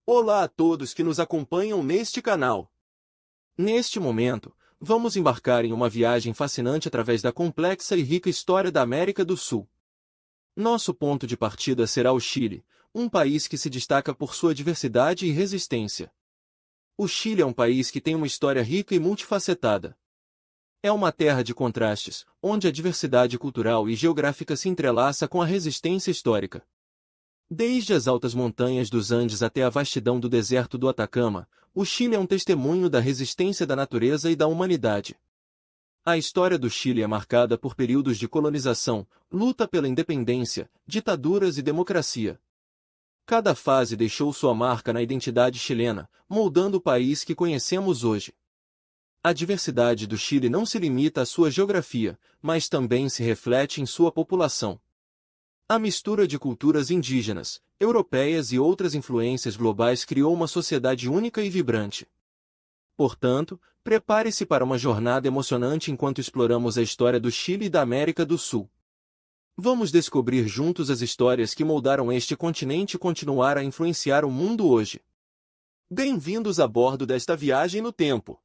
Olá a todos que nos acompanham neste canal. Neste momento, vamos embarcar em uma viagem fascinante através da complexa e rica história da América do Sul. Nosso ponto de partida será o Chile, um país que se destaca por sua diversidade e resistência. O Chile é um país que tem uma história rica e multifacetada. É uma terra de contrastes, onde a diversidade cultural e geográfica se entrelaça com a resistência histórica. Desde as altas montanhas dos Andes até a vastidão do deserto do Atacama, o Chile é um testemunho da resistência da natureza e da humanidade. A história do Chile é marcada por períodos de colonização, luta pela independência, ditaduras e democracia. Cada fase deixou sua marca na identidade chilena, moldando o país que conhecemos hoje. A diversidade do Chile não se limita à sua geografia, mas também se reflete em sua população. A mistura de culturas indígenas, europeias e outras influências globais criou uma sociedade única e vibrante. Portanto, prepare-se para uma jornada emocionante enquanto exploramos a história do Chile e da América do Sul. Vamos descobrir juntos as histórias que moldaram este continente e continuar a influenciar o mundo hoje. Bem-vindos a bordo desta viagem no tempo.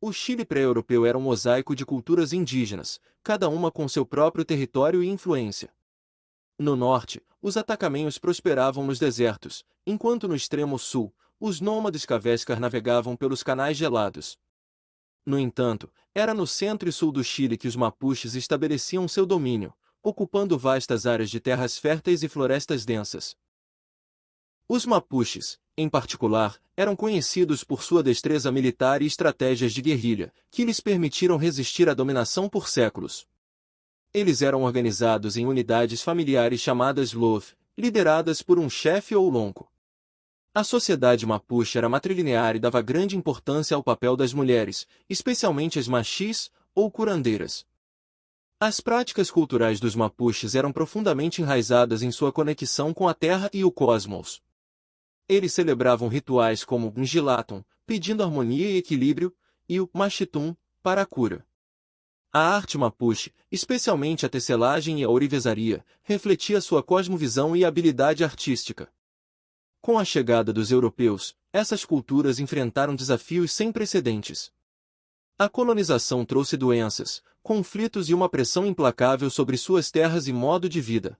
O Chile pré-europeu era um mosaico de culturas indígenas, cada uma com seu próprio território e influência. No norte, os atacamenhos prosperavam nos desertos, enquanto no extremo sul, os nômades cavescar navegavam pelos canais gelados. No entanto, era no centro e sul do Chile que os mapuches estabeleciam seu domínio, ocupando vastas áreas de terras férteis e florestas densas. Os mapuches, em particular, eram conhecidos por sua destreza militar e estratégias de guerrilha, que lhes permitiram resistir à dominação por séculos. Eles eram organizados em unidades familiares chamadas LOV, lideradas por um chefe ou lonco. A sociedade mapuche era matrilinear e dava grande importância ao papel das mulheres, especialmente as machis, ou curandeiras. As práticas culturais dos mapuches eram profundamente enraizadas em sua conexão com a terra e o cosmos. Eles celebravam rituais como o Ngilatum, pedindo harmonia e equilíbrio, e o Machitum, para a cura. A arte mapuche, especialmente a tecelagem e a ourivesaria, refletia sua cosmovisão e habilidade artística. Com a chegada dos europeus, essas culturas enfrentaram desafios sem precedentes. A colonização trouxe doenças, conflitos e uma pressão implacável sobre suas terras e modo de vida.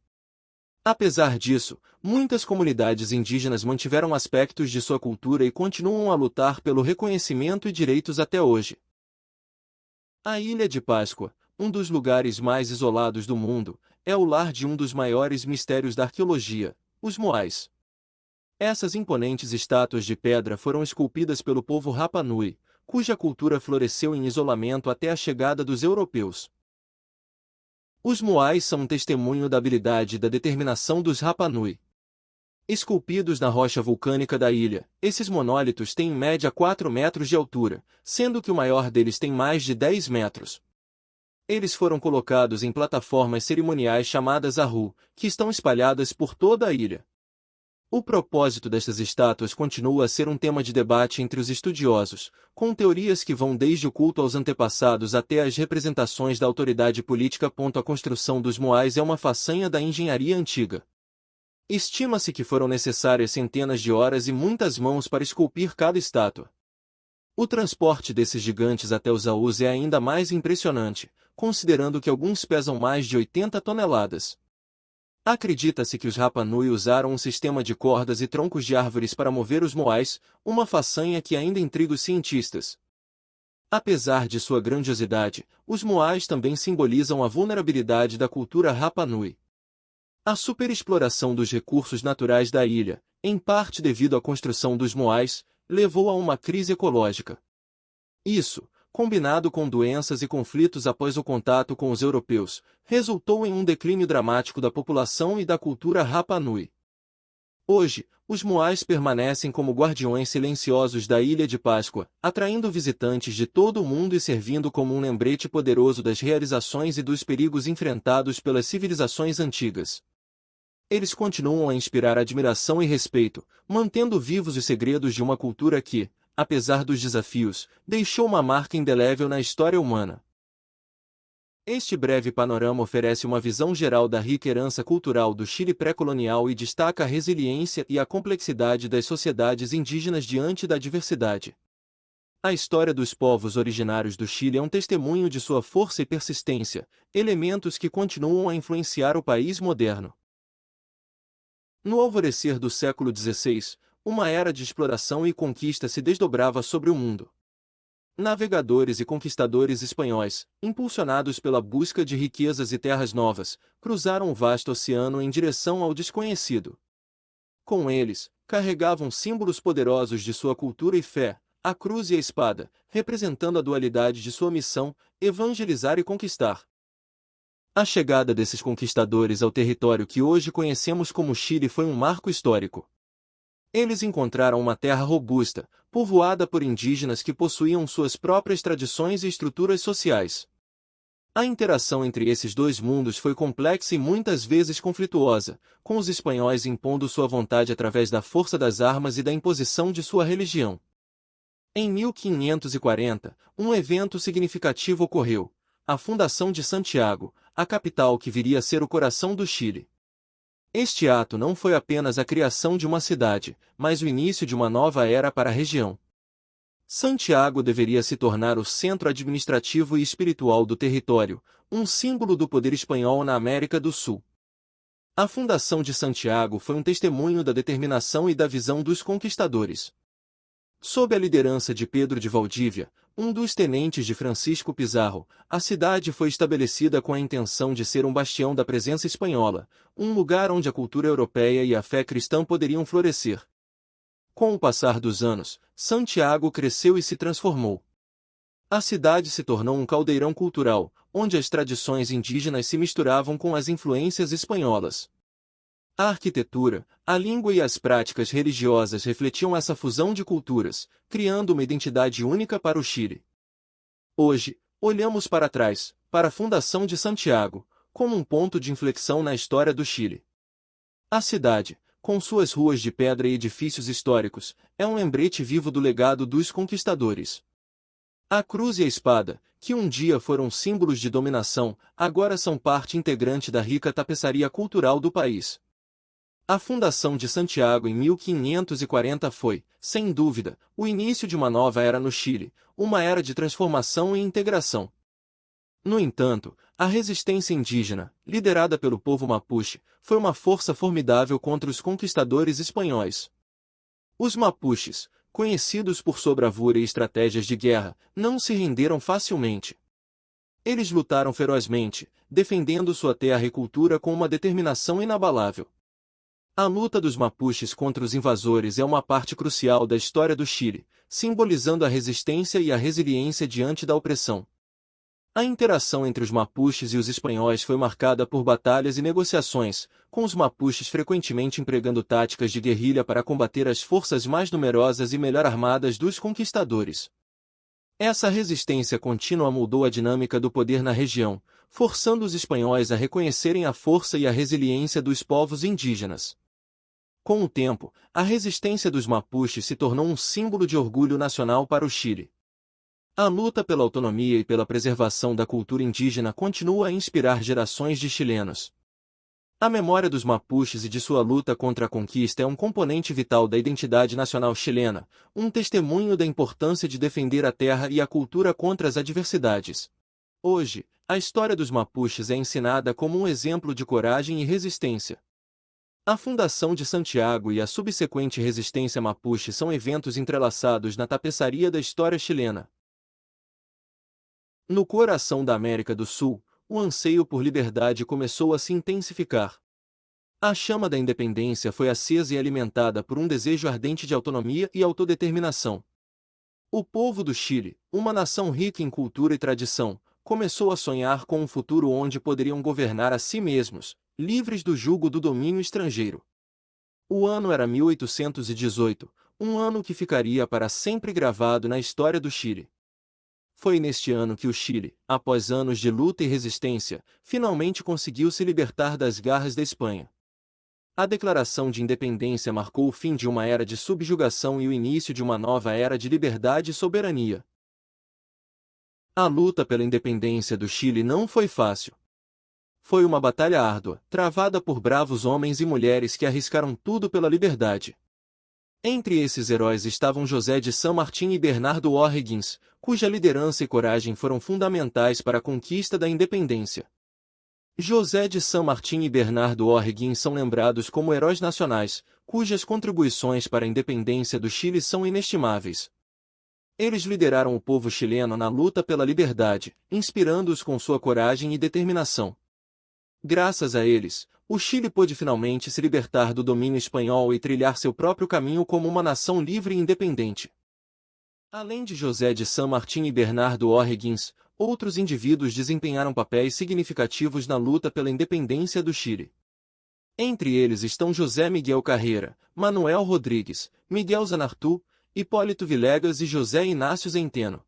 Apesar disso, muitas comunidades indígenas mantiveram aspectos de sua cultura e continuam a lutar pelo reconhecimento e direitos até hoje. A Ilha de Páscoa, um dos lugares mais isolados do mundo, é o lar de um dos maiores mistérios da arqueologia, os Moais. Essas imponentes estátuas de pedra foram esculpidas pelo povo Rapa Nui, cuja cultura floresceu em isolamento até a chegada dos europeus. Os Moais são um testemunho da habilidade e da determinação dos Rapa Nui. Esculpidos na rocha vulcânica da ilha, esses monólitos têm em média 4 metros de altura, sendo que o maior deles tem mais de 10 metros. Eles foram colocados em plataformas cerimoniais chamadas Ahu, que estão espalhadas por toda a ilha. O propósito destas estátuas continua a ser um tema de debate entre os estudiosos, com teorias que vão desde o culto aos antepassados até as representações da autoridade política. A construção dos Moais é uma façanha da engenharia antiga. Estima-se que foram necessárias centenas de horas e muitas mãos para esculpir cada estátua. O transporte desses gigantes até os Ahus é ainda mais impressionante, considerando que alguns pesam mais de 80 toneladas. Acredita-se que os Rapa Nui usaram um sistema de cordas e troncos de árvores para mover os Moais, uma façanha que ainda intriga os cientistas. Apesar de sua grandiosidade, os Moais também simbolizam a vulnerabilidade da cultura Rapa Nui. A superexploração dos recursos naturais da ilha, em parte devido à construção dos Moais, levou a uma crise ecológica. Isso, combinado com doenças e conflitos após o contato com os europeus, resultou em um declínio dramático da população e da cultura Rapa Nui. Hoje, os moais permanecem como guardiões silenciosos da Ilha de Páscoa, atraindo visitantes de todo o mundo e servindo como um lembrete poderoso das realizações e dos perigos enfrentados pelas civilizações antigas. Eles continuam a inspirar admiração e respeito, mantendo vivos os segredos de uma cultura que, apesar dos desafios, deixou uma marca indelével na história humana. Este breve panorama oferece uma visão geral da rica herança cultural do Chile pré-colonial e destaca a resiliência e a complexidade das sociedades indígenas diante da diversidade. A história dos povos originários do Chile é um testemunho de sua força e persistência, elementos que continuam a influenciar o país moderno. No alvorecer do século XVI, uma era de exploração e conquista se desdobrava sobre o mundo. Navegadores e conquistadores espanhóis, impulsionados pela busca de riquezas e terras novas, cruzaram o vasto oceano em direção ao desconhecido. Com eles, carregavam símbolos poderosos de sua cultura e fé, a cruz e a espada, representando a dualidade de sua missão, evangelizar e conquistar. A chegada desses conquistadores ao território que hoje conhecemos como Chile foi um marco histórico. Eles encontraram uma terra robusta, povoada por indígenas que possuíam suas próprias tradições e estruturas sociais. A interação entre esses dois mundos foi complexa e muitas vezes conflituosa, com os espanhóis impondo sua vontade através da força das armas e da imposição de sua religião. Em 1540, um evento significativo ocorreu: a fundação de Santiago, a capital que viria a ser o coração do Chile. Este ato não foi apenas a criação de uma cidade, mas o início de uma nova era para a região. Santiago deveria se tornar o centro administrativo e espiritual do território, um símbolo do poder espanhol na América do Sul. A fundação de Santiago foi um testemunho da determinação e da visão dos conquistadores. Sob a liderança de Pedro de Valdívia, um dos tenentes de Francisco Pizarro, a cidade foi estabelecida com a intenção de ser um bastião da presença espanhola, um lugar onde a cultura europeia e a fé cristã poderiam florescer. Com o passar dos anos, Santiago cresceu e se transformou. A cidade se tornou um caldeirão cultural, onde as tradições indígenas se misturavam com as influências espanholas. A arquitetura, a língua e as práticas religiosas refletiam essa fusão de culturas, criando uma identidade única para o Chile. Hoje, olhamos para trás, para a fundação de Santiago, como um ponto de inflexão na história do Chile. A cidade, com suas ruas de pedra e edifícios históricos, é um lembrete vivo do legado dos conquistadores. A cruz e a espada, que um dia foram símbolos de dominação, agora são parte integrante da rica tapeçaria cultural do país. A fundação de Santiago em 1540 foi, sem dúvida, o início de uma nova era no Chile, uma era de transformação e integração. No entanto, a resistência indígena, liderada pelo povo mapuche, foi uma força formidável contra os conquistadores espanhóis. Os mapuches, conhecidos por sua bravura e estratégias de guerra, não se renderam facilmente. Eles lutaram ferozmente, defendendo sua terra e cultura com uma determinação inabalável. A luta dos mapuches contra os invasores é uma parte crucial da história do Chile, simbolizando a resistência e a resiliência diante da opressão. A interação entre os mapuches e os espanhóis foi marcada por batalhas e negociações, com os mapuches frequentemente empregando táticas de guerrilha para combater as forças mais numerosas e melhor armadas dos conquistadores. Essa resistência contínua moldou a dinâmica do poder na região, forçando os espanhóis a reconhecerem a força e a resiliência dos povos indígenas. Com o tempo, a resistência dos mapuches se tornou um símbolo de orgulho nacional para o Chile. A luta pela autonomia e pela preservação da cultura indígena continua a inspirar gerações de chilenos. A memória dos mapuches e de sua luta contra a conquista é um componente vital da identidade nacional chilena, um testemunho da importância de defender a terra e a cultura contra as adversidades. Hoje, a história dos mapuches é ensinada como um exemplo de coragem e resistência. A fundação de Santiago e a subsequente resistência mapuche são eventos entrelaçados na tapeçaria da história chilena. No coração da América do Sul, o anseio por liberdade começou a se intensificar. A chama da independência foi acesa e alimentada por um desejo ardente de autonomia e autodeterminação. O povo do Chile, uma nação rica em cultura e tradição, começou a sonhar com um futuro onde poderiam governar a si mesmos, livres do jugo do domínio estrangeiro. O ano era 1818, um ano que ficaria para sempre gravado na história do Chile. Foi neste ano que o Chile, após anos de luta e resistência, finalmente conseguiu se libertar das garras da Espanha. A declaração de independência marcou o fim de uma era de subjugação e o início de uma nova era de liberdade e soberania. A luta pela independência do Chile não foi fácil. Foi uma batalha árdua, travada por bravos homens e mulheres que arriscaram tudo pela liberdade. Entre esses heróis estavam José de San Martín e Bernardo O'Higgins, cuja liderança e coragem foram fundamentais para a conquista da independência. José de San Martín e Bernardo O'Higgins são lembrados como heróis nacionais, cujas contribuições para a independência do Chile são inestimáveis. Eles lideraram o povo chileno na luta pela liberdade, inspirando-os com sua coragem e determinação. Graças a eles, o Chile pôde finalmente se libertar do domínio espanhol e trilhar seu próprio caminho como uma nação livre e independente. Além de José de San Martín e Bernardo O'Higgins, outros indivíduos desempenharam papéis significativos na luta pela independência do Chile. Entre eles estão José Miguel Carreira, Manuel Rodrigues, Miguel Zanartu, Hipólito Vilegas e José Inácio Zenteno.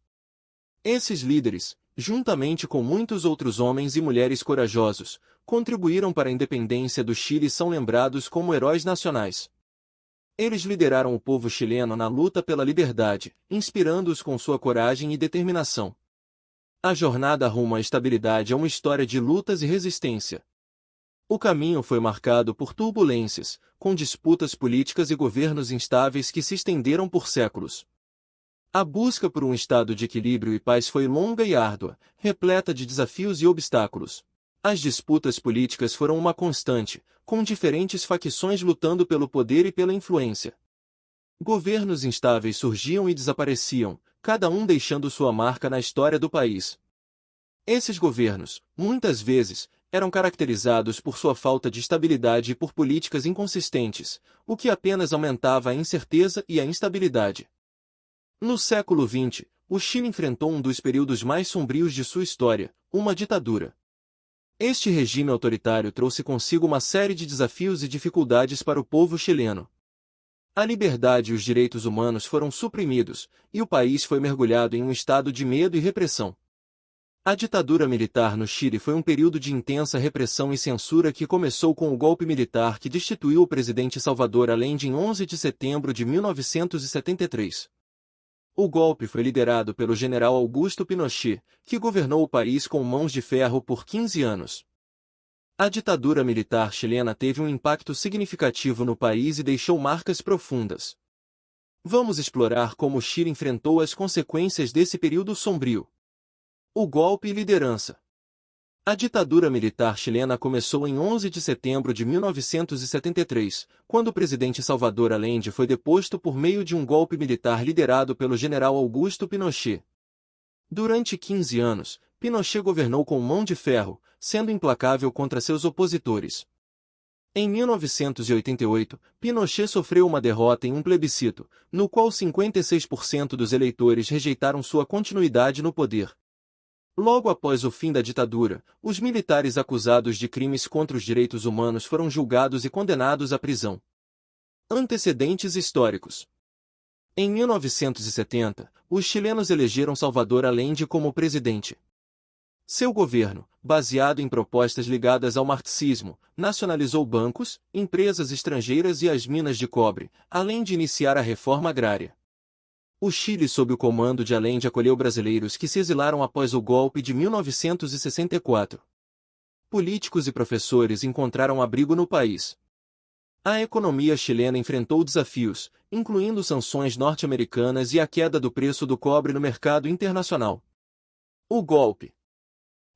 Esses líderes, juntamente com muitos outros homens e mulheres corajosos, contribuíram para a independência do Chile e são lembrados como heróis nacionais. Eles lideraram o povo chileno na luta pela liberdade, inspirando-os com sua coragem e determinação. A jornada rumo à estabilidade é uma história de lutas e resistência. O caminho foi marcado por turbulências, com disputas políticas e governos instáveis que se estenderam por séculos. A busca por um estado de equilíbrio e paz foi longa e árdua, repleta de desafios e obstáculos. As disputas políticas foram uma constante, com diferentes facções lutando pelo poder e pela influência. Governos instáveis surgiam e desapareciam, cada um deixando sua marca na história do país. Esses governos, muitas vezes, eram caracterizados por sua falta de estabilidade e por políticas inconsistentes, o que apenas aumentava a incerteza e a instabilidade. No século XX, o Chile enfrentou um dos períodos mais sombrios de sua história, uma ditadura. Este regime autoritário trouxe consigo uma série de desafios e dificuldades para o povo chileno. A liberdade e os direitos humanos foram suprimidos, e o país foi mergulhado em um estado de medo e repressão. A ditadura militar no Chile foi um período de intensa repressão e censura que começou com o golpe militar que destituiu o presidente Salvador Allende em 11 de setembro de 1973. O golpe foi liderado pelo general Augusto Pinochet, que governou o país com mãos de ferro por 15 anos. A ditadura militar chilena teve um impacto significativo no país e deixou marcas profundas. Vamos explorar como o Chile enfrentou as consequências desse período sombrio. O golpe e liderança. A ditadura militar chilena começou em 11 de setembro de 1973, quando o presidente Salvador Allende foi deposto por meio de um golpe militar liderado pelo general Augusto Pinochet. Durante 15 anos, Pinochet governou com mão de ferro, sendo implacável contra seus opositores. Em 1988, Pinochet sofreu uma derrota em um plebiscito, no qual 56% dos eleitores rejeitaram sua continuidade no poder. Logo após o fim da ditadura, os militares acusados de crimes contra os direitos humanos foram julgados e condenados à prisão. Antecedentes históricos. Em 1970, os chilenos elegeram Salvador Allende como presidente. Seu governo, baseado em propostas ligadas ao marxismo, nacionalizou bancos, empresas estrangeiras e as minas de cobre, além de iniciar a reforma agrária. O Chile, sob o comando de Allende, acolheu brasileiros que se exilaram após o golpe de 1964. Políticos e professores encontraram abrigo no país. A economia chilena enfrentou desafios, incluindo sanções norte-americanas e a queda do preço do cobre no mercado internacional. O golpe.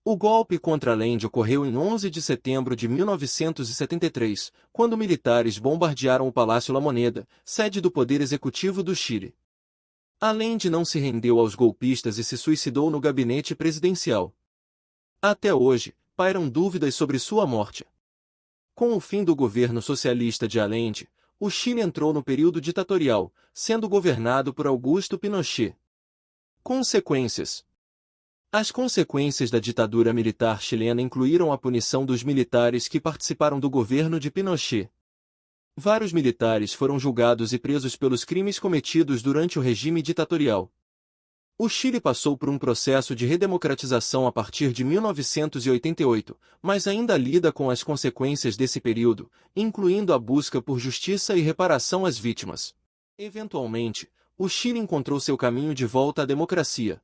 O golpe contra Allende ocorreu em 11 de setembro de 1973, quando militares bombardearam o Palácio La Moneda, sede do Poder Executivo do Chile. Allende não se rendeu aos golpistas e se suicidou no gabinete presidencial. Até hoje, pairam dúvidas sobre sua morte. Com o fim do governo socialista de Allende, o Chile entrou no período ditatorial, sendo governado por Augusto Pinochet. Consequências. As consequências da ditadura militar chilena incluíram a punição dos militares que participaram do governo de Pinochet. Vários militares foram julgados e presos pelos crimes cometidos durante o regime ditatorial. O Chile passou por um processo de redemocratização a partir de 1988, mas ainda lida com as consequências desse período, incluindo a busca por justiça e reparação às vítimas. Eventualmente, o Chile encontrou seu caminho de volta à democracia.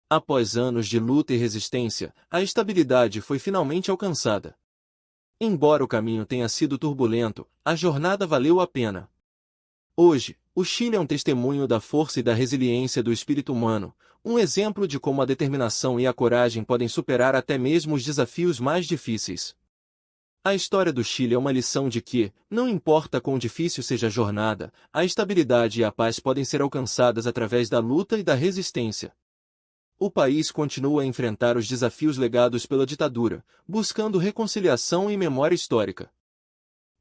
Após anos de luta e resistência, a estabilidade foi finalmente alcançada. Embora o caminho tenha sido turbulento, a jornada valeu a pena. Hoje, o Chile é um testemunho da força e da resiliência do espírito humano, um exemplo de como a determinação e a coragem podem superar até mesmo os desafios mais difíceis. A história do Chile é uma lição de que, não importa quão difícil seja a jornada, a estabilidade e a paz podem ser alcançadas através da luta e da resistência. O país continua a enfrentar os desafios legados pela ditadura, buscando reconciliação e memória histórica.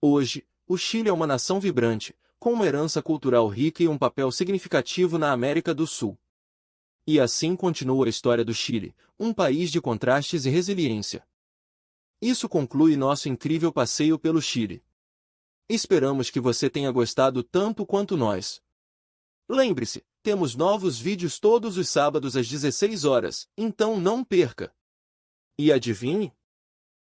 Hoje, o Chile é uma nação vibrante, com uma herança cultural rica e um papel significativo na América do Sul. E assim continua a história do Chile, um país de contrastes e resiliência. Isso conclui nosso incrível passeio pelo Chile. Esperamos que você tenha gostado tanto quanto nós. Lembre-se, temos novos vídeos todos os sábados às 16 horas, então não perca! E adivinhe?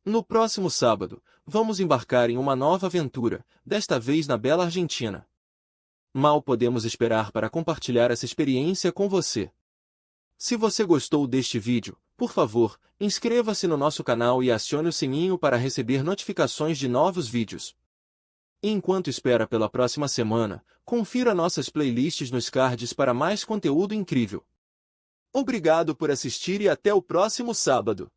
No próximo sábado, vamos embarcar em uma nova aventura, desta vez na bela Argentina. Mal podemos esperar para compartilhar essa experiência com você. Se você gostou deste vídeo, por favor, inscreva-se no nosso canal e acione o sininho para receber notificações de novos vídeos. Enquanto espera pela próxima semana, confira nossas playlists nos cards para mais conteúdo incrível. Obrigado por assistir e até o próximo sábado.